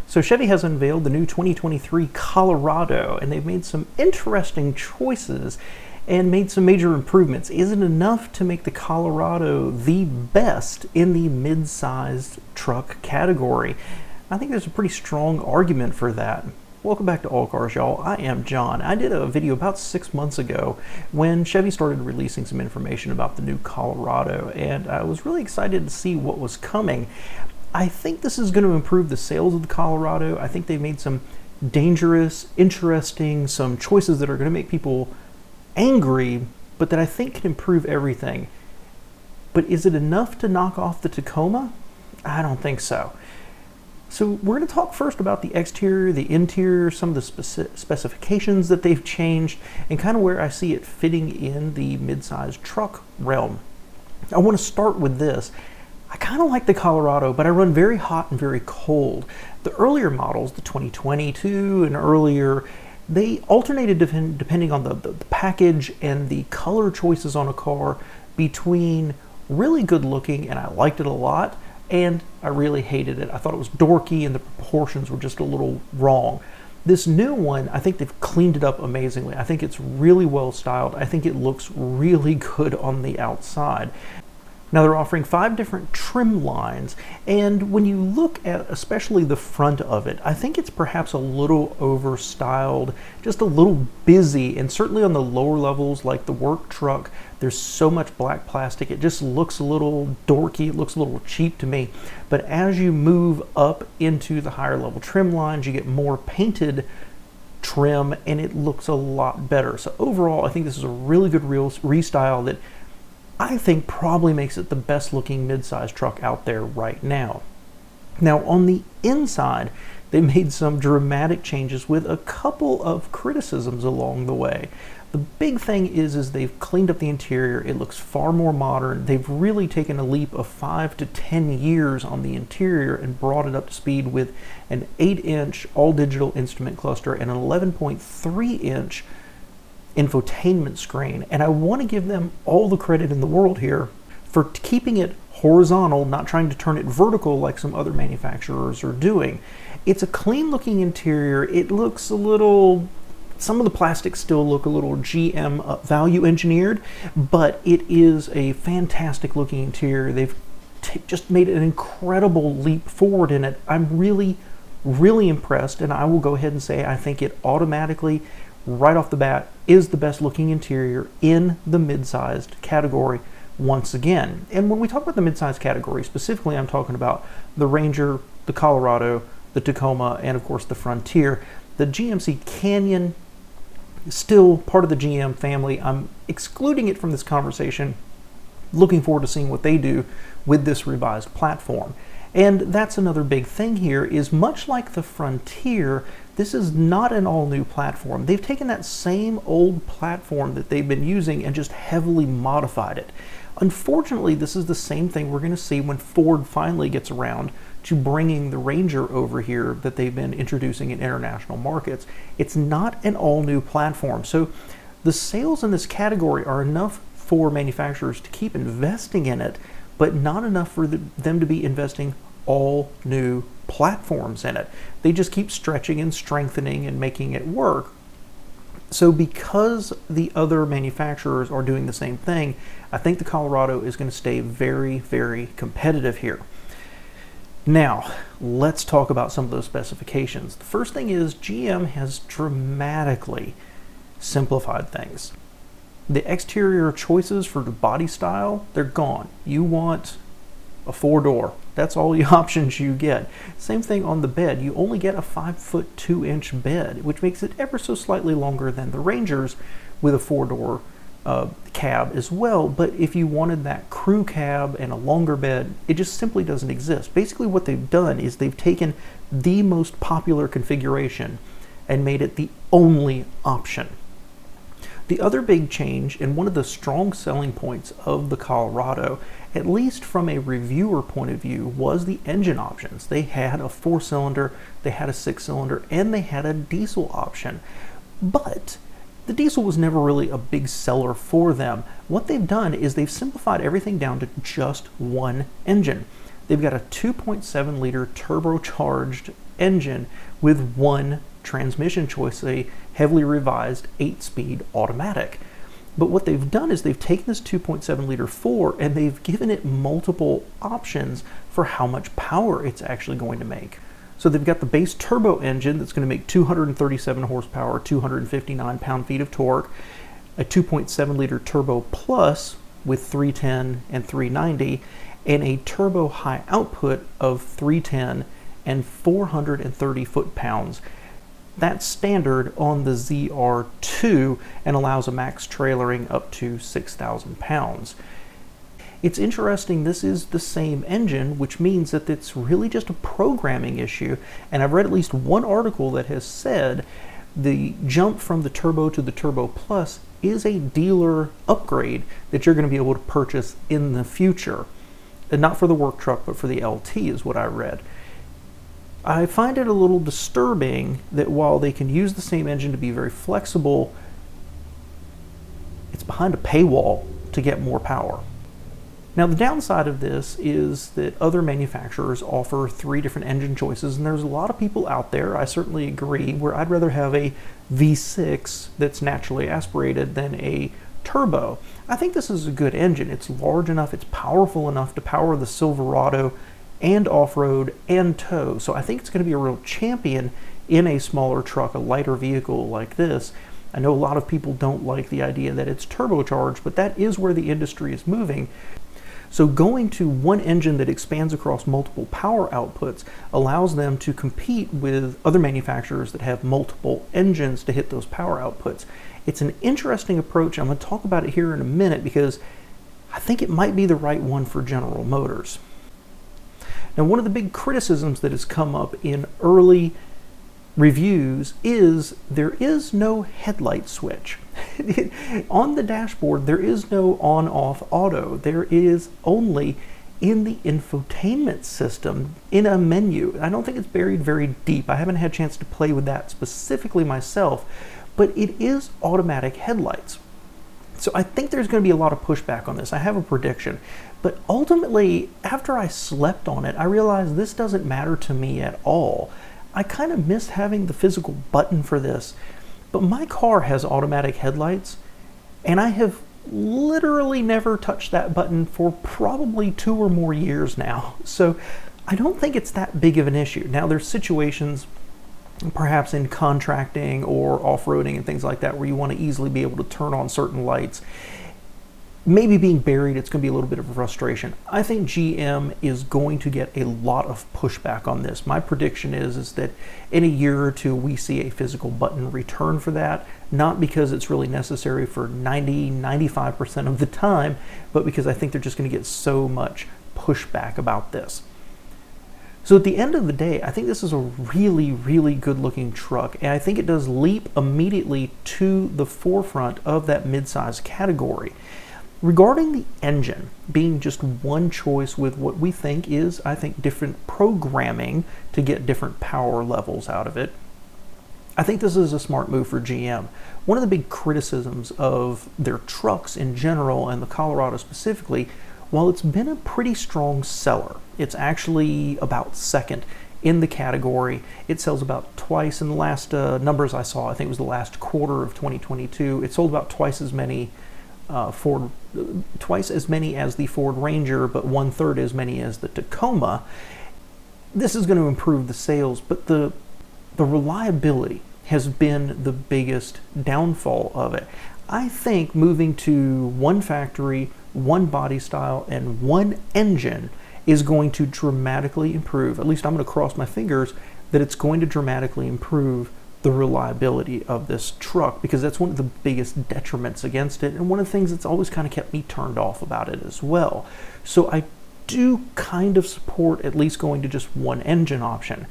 So Chevy has unveiled the new 2023 Colorado, and they've made some interesting choices and made some major improvements. Is it enough to make the Colorado the best in the mid-sized truck category? I think there's a pretty strong argument for that. Welcome back to All Cars, y'all. I am John. I did a video about 6 months ago when Chevy started releasing some information about the new Colorado, and I was really excited to see what was coming. I think this is going to improve the sales of the Colorado. I think they made some dangerous, interesting, some choices that are going to make people angry, but that I think can improve everything. But is it enough to knock off the Tacoma? I don't think so. So we're going to talk first about the exterior, the interior, some of the specifications that they've changed, and kind of where I see it fitting in the mid-sized truck realm. I want to start with this. I kind of like the Colorado, but I run very hot and very cold. The earlier models, the 2022 and earlier, they alternated depending on the package and the color choices on a car between really good looking, and I liked it a lot, and I really hated it. I thought it was dorky and the proportions were just a little wrong. This new one, I think they've cleaned it up amazingly. I think it's really well styled. I think it looks really good on the outside. Now they're offering 5 different trim lines, and when you look at especially the front of it, I think it's perhaps a little overstyled, just a little busy, and certainly on the lower levels like the work truck, there's so much black plastic, it just looks a little dorky, it looks a little cheap to me. But as you move up into the higher level trim lines, you get more painted trim, and it looks a lot better. So overall, I think this is a really good restyle that I think probably makes it the best looking mid-size truck out there right now. Now on the inside, they made some dramatic changes with a couple of criticisms along the way. The big thing is they've cleaned up the interior. It looks far more modern. They've really taken a leap of 5 to 10 years on the interior and brought it up to speed with an 8-inch all-digital instrument cluster and an 11.3-inch infotainment screen, and I want to give them all the credit in the world here for keeping it horizontal, not trying to turn it vertical like some other manufacturers are doing. It's a clean looking interior. It looks a little, some of the plastics still look a little GM value engineered, but it is a fantastic looking interior. They've just made an incredible leap forward in it. I'm really impressed, and I will go ahead and say I think it automatically, right off the bat, is the best looking interior in the mid-sized category once again. And when we talk about the mid-sized category, specifically I'm talking about the Ranger, the Colorado, the Tacoma, and of course the Frontier. The GMC Canyon is still part of the GM family. I'm excluding it from this conversation, looking forward to seeing what they do with this revised platform. And that's another big thing here, is much like the Frontier, this is not an all-new platform. They've taken that same old platform that they've been using and just heavily modified it. Unfortunately, this is the same thing we're going to see when Ford finally gets around to bringing the Ranger over here that they've been introducing in international markets. It's not an all-new platform. So the sales in this category are enough for manufacturers to keep investing in it, but not enough for them to be investing all new platforms in it. They just keep stretching and strengthening and making it work. So because the other manufacturers are doing the same thing, I think the Colorado is going to stay very, very competitive here. Now, let's talk about some of those specifications. The first thing is GM has dramatically simplified things. The exterior choices for the body style, they're gone. You want a 4-door. That's all the options you get. Same thing on the bed. You only get a 5-foot 2-inch bed, which makes it ever so slightly longer than the Rangers with a 4-door cab as well. But if you wanted that crew cab and a longer bed, it just simply doesn't exist. Basically what they've done is they've taken the most popular configuration and made it the only option. The other big change, and one of the strong selling points of the Colorado, at least from a reviewer point of view, was the engine options. They had a 4-cylinder, they had a 6-cylinder, and they had a diesel option. But the diesel was never really a big seller for them. What they've done is they've simplified everything down to just one engine. They've got a 2.7 liter turbocharged engine with one transmission choice, a heavily revised 8-speed automatic. But what they've done is they've taken this 2.7 liter 4 and they've given it multiple options for how much power it's actually going to make. So they've got the base turbo engine that's going to make 237 horsepower, 259 pound-feet of torque, a 2.7 liter turbo plus with 310 and 390, and a turbo high output of 310 and 430 foot-pounds. That's standard on the ZR2 and allows a max trailering up to 6,000 pounds. It's interesting, this is the same engine, which means that it's really just a programming issue, and I've read at least one article that has said the jump from the turbo to the turbo plus is a dealer upgrade that you're going to be able to purchase in the future. And not for the work truck, but for the LT is what I read. I find it a little disturbing that while they can use the same engine to be very flexible, it's behind a paywall to get more power. Now, the downside of this is that other manufacturers offer 3 different engine choices, and there's a lot of people out there, I certainly agree, where I'd rather have a V6 that's naturally aspirated than a turbo. I think this is a good engine. It's large enough, it's powerful enough to power the Silverado and off-road and tow. So I think it's going to be a real champion in a smaller truck, a lighter vehicle like this. I know a lot of people don't like the idea that it's turbocharged, but that is where the industry is moving. So going to one engine that expands across multiple power outputs allows them to compete with other manufacturers that have multiple engines to hit those power outputs. It's an interesting approach. I'm going to talk about it here in a minute because I think it might be the right one for General Motors. Now, one of the big criticisms that has come up in early reviews is there is no headlight switch. On the dashboard, there is no on-off auto. There is only in the infotainment system in a menu. I don't think it's buried very deep. I haven't had a chance to play with that specifically myself, but it is automatic headlights. So I think there's going to be a lot of pushback on this. I have a prediction. But ultimately, after I slept on it, I realized this doesn't matter to me at all. I kind of miss having the physical button for this. But my car has automatic headlights, and I have literally never touched that button for probably 2 or more years now. So I don't think it's that big of an issue. Now, there's situations perhaps in contracting or off-roading and things like that where you want to easily be able to turn on certain lights. Maybe being buried, it's going to be a little bit of a frustration. I think GM is going to get a lot of pushback on this. My prediction is that in a year or two we see a physical button return for that, not because it's really necessary for 90-95% of the time, but because I think they're just going to get so much pushback about this. So at the end of the day, I think this is a really, really good looking truck, and I think it does leap immediately to the forefront of that mid-size category. Regarding the engine being just one choice with what we think is, I think, different programming to get different power levels out of it, I think this is a smart move for GM. One of the big criticisms of their trucks in general, and the Colorado specifically, while it's been a pretty strong seller, it's actually about second in the category. It sells about twice in the last numbers I saw. I think it was the last quarter of 2022. It sold about twice as many twice as many as the Ford Ranger, but 1/3 as many as the Tacoma. This is going to improve the sales, but the reliability has been the biggest downfall of it. I think moving to one factory, one body style, and one engine is going to dramatically improve, at least I'm going to cross my fingers, that it's going to dramatically improve the reliability of this truck, because that's one of the biggest detriments against it, and one of the things that's always kind of kept me turned off about it as well. So I do kind of support at least going to just one engine option.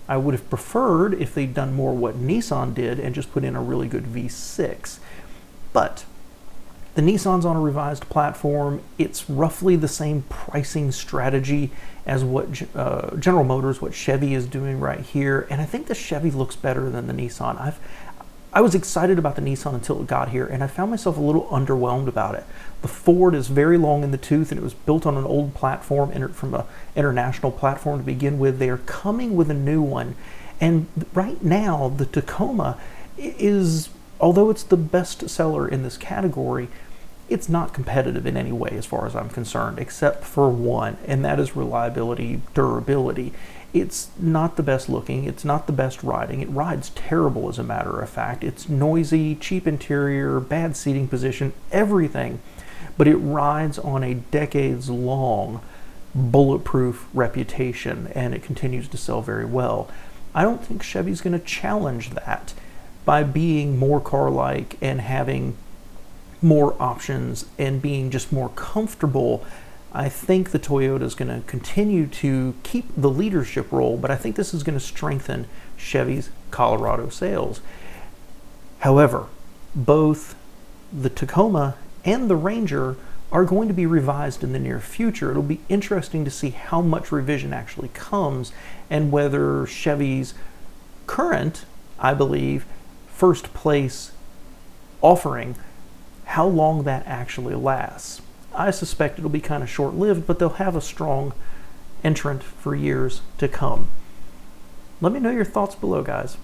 I would have preferred if they'd done more what Nissan did and just put in a really good V6. But the Nissan's on a revised platform. It's roughly the same pricing strategy as what General Motors, what Chevy is doing right here. And I think the Chevy looks better than the Nissan. I was excited about the Nissan until it got here, and I found myself a little underwhelmed about it. The Ford is very long in the tooth, and it was built on an old platform, from an international platform to begin with. They are coming with a new one, and right now the Tacoma is, although it's the best seller in this category, it's not competitive in any way as far as I'm concerned, except for one, and that is reliability, durability. It's not the best looking, it's not the best riding, it rides terrible as a matter of fact. It's noisy, cheap interior, bad seating position, everything, but it rides on a decades-long bulletproof reputation, and it continues to sell very well. I don't think Chevy's going to challenge that by being more car-like and having more options and being just more comfortable. I think the Toyota is going to continue to keep the leadership role, but I think this is going to strengthen Chevy's Colorado sales. However, both the Tacoma and the Ranger are going to be revised in the near future. It'll be interesting to see how much revision actually comes and whether Chevy's current, I believe, first place offering, how long that actually lasts. I suspect it'll be kind of short-lived, but they'll have a strong entrant for years to come. Let me know your thoughts below, guys.